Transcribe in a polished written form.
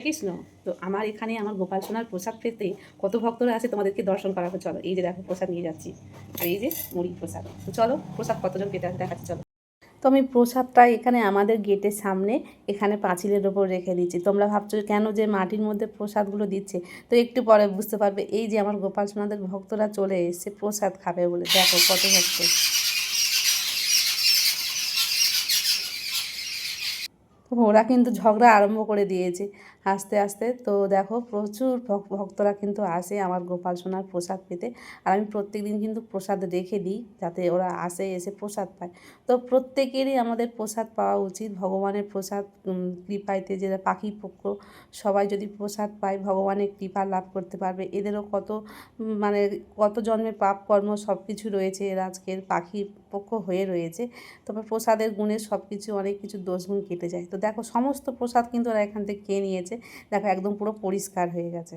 কৃষ্ণ। তো আমার এখানে আমার গোপাল সোনার প্রসাদ পেতে কত ভক্তরা আছে তোমাদেরকে দর্শন করাবো। চলো, এই যে দেখো প্রসাদ নিয়ে যাচ্ছি, আর এই যে মুড়ি প্রসাদ। তো চলো প্রসাদ কতজন পেতে আছে দেখাচ্ছি। চলো, তো আমি প্রসাদটা এখানে আমাদের গেটের সামনে এখানে পাঁচিলের ওপর রেখে দিচ্ছি। তোমরা ভাবছো কেন যে মাটির মধ্যে প্রসাদগুলো দিচ্ছে, তো একটু পরে বুঝতে পারবে। এই যে আমার গোপাল সোনাদের ভক্তরা চলে এসছে প্রসাদ খাবে বলে, দেখো কত ভক্ত। তো ওরা কিন্তু ঝগড়া আরম্ভ করে দিয়েছে আস্তে আস্তে। তো দেখো প্রচুর ভক্তরা কিন্তু আসে আমার গোপাল সোনার প্রসাদ পেতে। আর আমি প্রত্যেক দিন কিন্তু প্রসাদ রেখে দিই যাতে ওরা আসে, এসে প্রসাদ পায়। তো প্রত্যেকেরই আমাদের প্রসাদ পাওয়া উচিত। ভগবানের প্রসাদ কৃপাইতে যারা পাখি পক্ষ সবাই যদি প্রসাদ পায় ভগবানের কৃপা লাভ করতে পারবে। এদেরও কত মানে কত জন্মের পাপ কর্ম সব কিছু রয়েছে, এরা আজকের পাখি পক্ষ হয়ে রয়েছে। তবে প্রসাদের গুণে সব কিছু অনেক কিছু দোষগুণ কেটে যায়। তো দেখো সমস্ত প্রসাদ কিন্তু ওরা এখান থেকে খেয়ে নিয়েছে। দেখো একদম পুরো পরিষ্কার হয়ে গেছে।